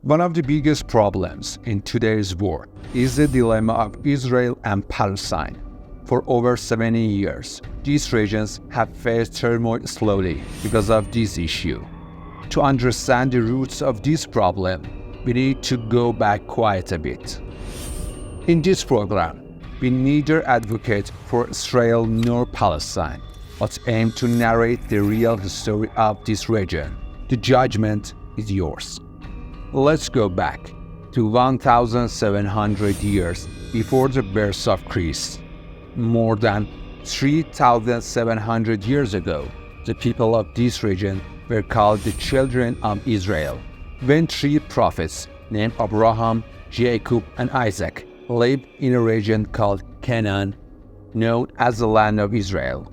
One of the biggest problems in today's world is the dilemma of Israel and Palestine. For over 70 years, these regions have faced turmoil slowly because of this issue. To understand the roots of this problem, we need to go back quite a bit. In this program, we neither advocate for Israel nor Palestine, but aim to narrate the real history of this region. The judgment is yours. Let's go back to 1,700 years before the birth of Christ. More than 3,700 years ago, the people of this region were called the children of Israel, when three prophets named Abraham, Jacob, and Isaac lived in a region called Canaan, known as the land of Israel.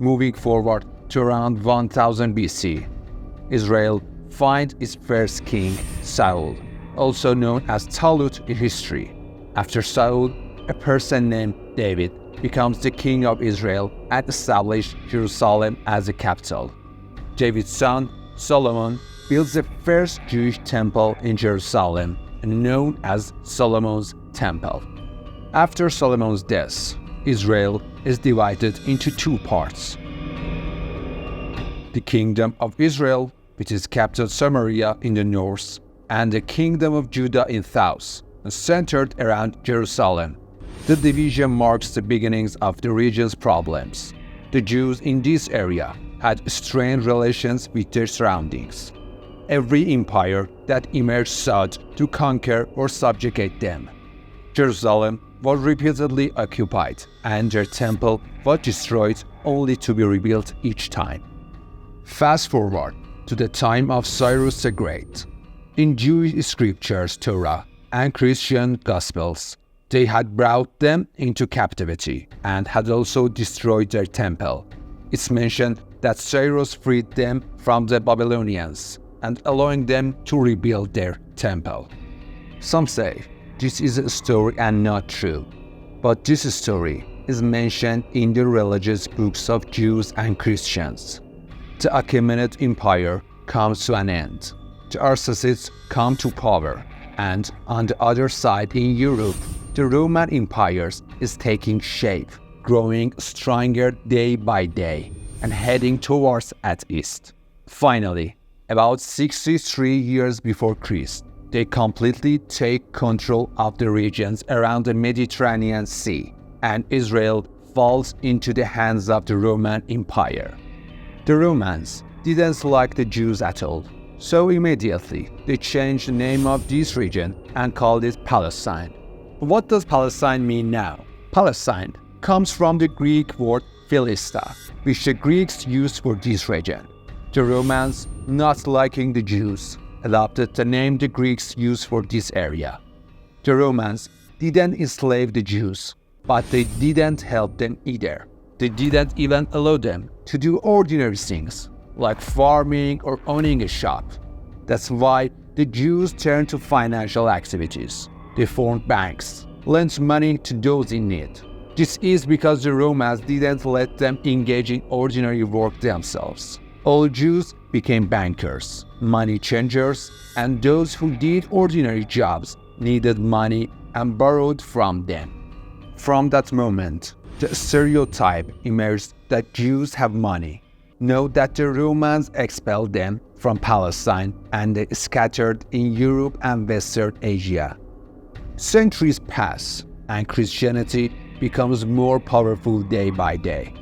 Moving forward to around 1000 BC, Israel finds its first king, Saul, also known as Talut in history. After Saul, a person named David becomes the king of Israel and established Jerusalem as the capital. David's son, Solomon, builds the first Jewish temple in Jerusalem, known as Solomon's Temple. After Solomon's death, Israel is divided into two parts. The Kingdom of Israel, with its capital Samaria in the north, and the Kingdom of Judah in south, centered around Jerusalem. The division marks the beginnings of the region's problems. The Jews in this area had strained relations with their surroundings. Every empire that emerged sought to conquer or subjugate them. Jerusalem was repeatedly occupied, and their temple was destroyed only to be rebuilt each time. Fast forward to the time of Cyrus the Great. In Jewish scriptures, Torah, and Christian Gospels, they had brought them into captivity and had also destroyed their temple. It's mentioned that Cyrus freed them from the Babylonians and allowing them to rebuild their temple. Some say this is a story and not true, but this story is mentioned in the religious books of Jews and Christians. The Achaemenid Empire comes to an end. The Arsacids come to power, and on the other side in Europe, the Roman Empire is taking shape, growing stronger day by day, and heading towards at east. Finally, about 63 years before Christ, they completely take control of the regions around the Mediterranean Sea, and Israel falls into the hands of the Roman Empire. The Romans didn't like the Jews at all, so immediately they changed the name of this region and called it Palestine. What does Palestine mean now? Palestine comes from the Greek word Philista, which the Greeks used for this region. The Romans, not liking the Jews, adopted the name the Greeks used for this area. The Romans didn't enslave the Jews, but they didn't help them either. They didn't even allow them to do ordinary things, like farming or owning a shop. That's why the Jews turned to financial activities. They formed banks, lent money to those in need. This is because the Romans didn't let them engage in ordinary work themselves. All Jews became bankers, money changers, and those who did ordinary jobs needed money and borrowed from them. From that moment, the stereotype emerged that Jews have money. Note that the Romans expelled them from Palestine and they scattered in Europe and Western Asia. Centuries pass and Christianity becomes more powerful day by day.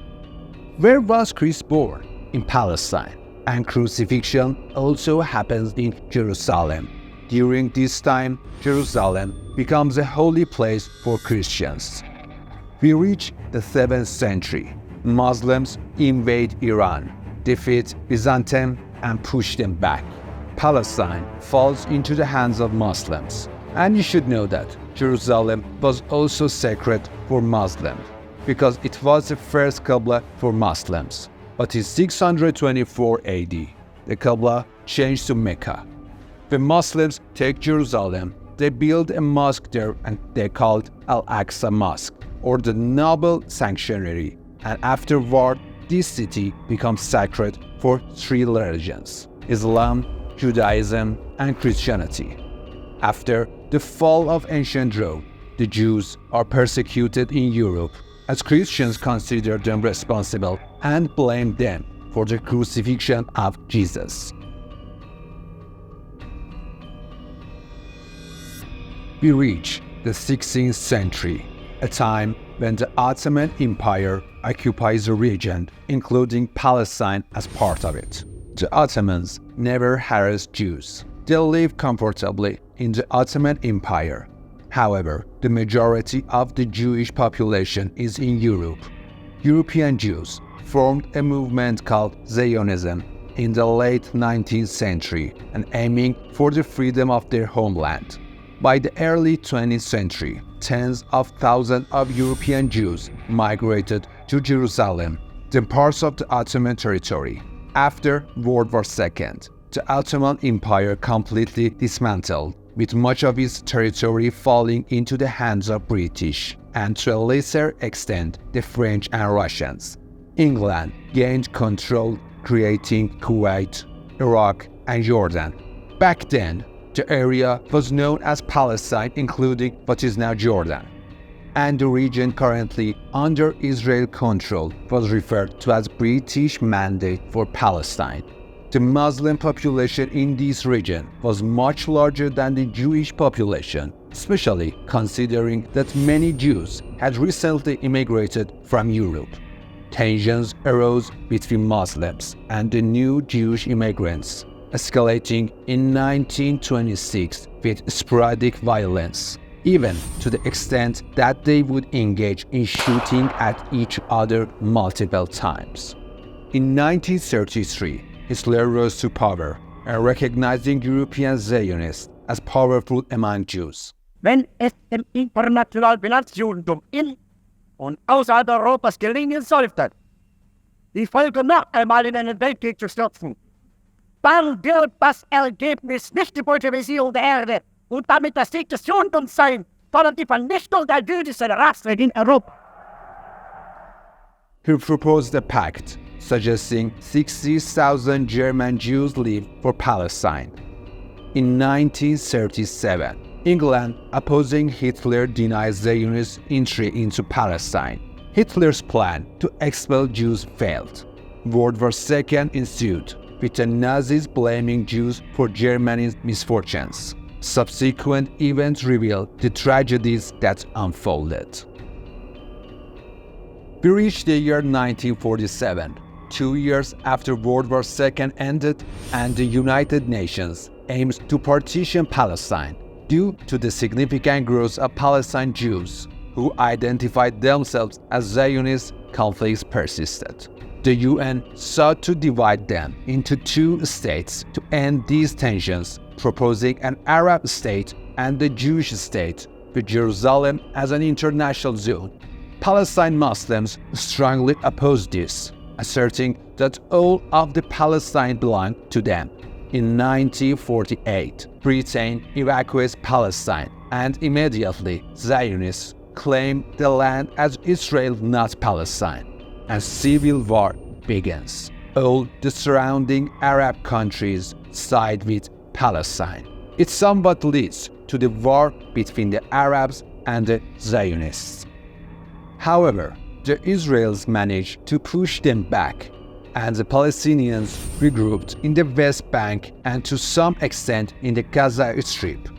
Where was Christ born? In Palestine, and crucifixion also happens in Jerusalem. During this time, Jerusalem becomes a holy place for Christians. We reach the 7th century. Muslims invade Iran, defeat Byzantium, and push them back. Palestine falls into the hands of Muslims. And you should know that Jerusalem was also sacred for Muslims, because it was the first Qibla for Muslims. But in 624 AD, the Qibla changed to Mecca. When Muslims take Jerusalem, they build a mosque there and they called Al-Aqsa Mosque, or the Noble Sanctuary, and afterward this city becomes sacred for three religions: Islam, Judaism, and Christianity. After the fall of ancient Rome, the Jews are persecuted in Europe as Christians consider them responsible and blame them for the crucifixion of Jesus. We reach the 16th century, a time when the Ottoman Empire occupies a region, including Palestine as part of it. The Ottomans never harassed Jews. They lived comfortably in the Ottoman Empire. However, the majority of the Jewish population is in Europe. European Jews formed a movement called Zionism in the late 19th century and aiming for the freedom of their homeland. By the early 20th century, tens of thousands of European Jews migrated to Jerusalem, then parts of the Ottoman territory. After World War II, the Ottoman Empire completely dismantled, with much of its territory falling into the hands of British, and to a lesser extent, the French and Russians. England gained control, creating Kuwait, Iraq, and Jordan. Back then, the area was known as Palestine, including what is now Jordan. And the region currently under Israel control was referred to as British Mandate for Palestine. The Muslim population in this region was much larger than the Jewish population, especially considering that many Jews had recently immigrated from Europe. Tensions arose between Muslims and the new Jewish immigrants, escalating in 1926 with sporadic violence, even to the extent that they would engage in shooting at each other multiple times. In 1933, Hitler rose to power and recognizing European Zionists as powerful among Jews. Wenn es dem internationalen Finanzjudentum in und außerhalb Europas gelingen sollte, die Völker noch einmal in einen Weltkrieg zu stürzen, dann wird das Ergebnis nicht die Bolschewisierung der Erde und damit der Sieg des Judentums sein, sondern die Vernichtung der jüdischen Rasse in Europa. He proposed a pact suggesting 60,000 German Jews leave for Palestine. In 1937, England, opposing Hitler, denied Zionist entry into Palestine. Hitler's plan to expel Jews failed. World War II ensued, with the Nazis blaming Jews for Germany's misfortunes. Subsequent events revealed the tragedies that unfolded. We reached the year 1947, 2 years after World War II ended and the United Nations aims to partition Palestine due to the significant growth of Palestine Jews who identified themselves as Zionists. Conflicts persisted. The UN sought to divide them into two states to end these tensions, proposing an Arab state and a Jewish state, with Jerusalem as an international zone. Palestine Muslims strongly opposed this, asserting that all of the Palestine belonged to them. In 1948, Britain evacuates Palestine, and immediately Zionists claim the land as Israel, not Palestine, and civil war begins. All the surrounding Arab countries side with Palestine. It somewhat leads to the war between the Arabs and the Zionists. However, the Israelis managed to push them back, and the Palestinians regrouped in the West Bank and to some extent in the Gaza Strip.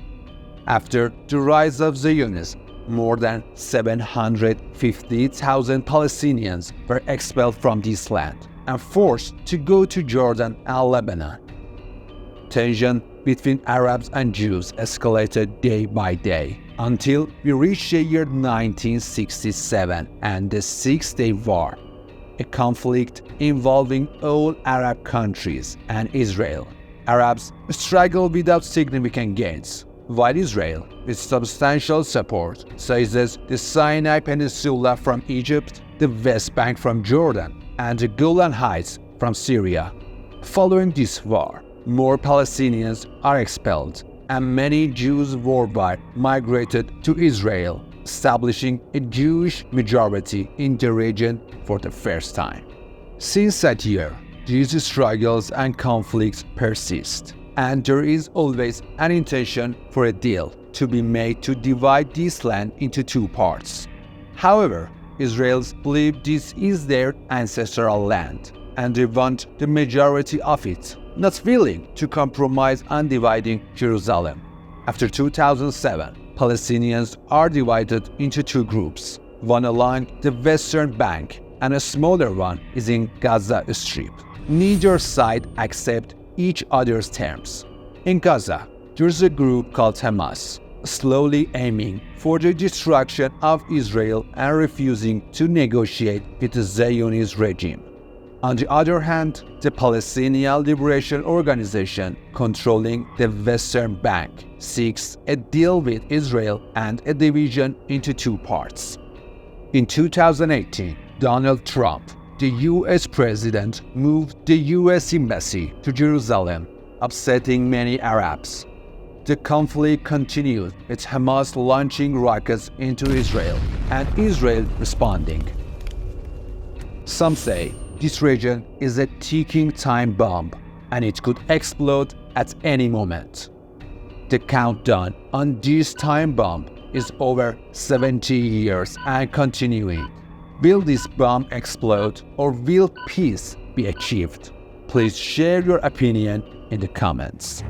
After the rise of Zionism, more than 750,000 Palestinians were expelled from this land and forced to go to Jordan and Lebanon. Tension between Arabs and Jews escalated day by day until we reached the year 1967 and the Six-Day War, a conflict involving all Arab countries and Israel. Arabs struggled without significant gains, while Israel, with substantial support, seizes the Sinai Peninsula from Egypt, the West Bank from Jordan, and the Golan Heights from Syria. Following this war, more Palestinians are expelled, and many Jews worldwide migrated to Israel, establishing a Jewish majority in the region for the first time. Since that year, these struggles and conflicts persist. and there is always an intention for a deal to be made to divide this land into two parts. However, Israelis believe this is their ancestral land, and they want the majority of it, not willing to compromise on dividing Jerusalem. After 2007, Palestinians are divided into two groups, one along the Western Bank and a smaller one is in Gaza Strip. Neither side accepts each other's terms. In Gaza, there is a group called Hamas, slowly aiming for the destruction of Israel and refusing to negotiate with the Zionist regime. On the other hand, the Palestinian Liberation Organization, controlling the Western Bank, seeks a deal with Israel and a division into two parts. In 2018, Donald Trump, the US president, moved the US embassy to Jerusalem, upsetting many Arabs. The conflict continued, with Hamas launching rockets into Israel and Israel responding. Some say this region is a ticking time bomb and it could explode at any moment. The countdown on this time bomb is over 70 years and continuing. Will this bomb explode or will peace be achieved? Please share your opinion in the comments.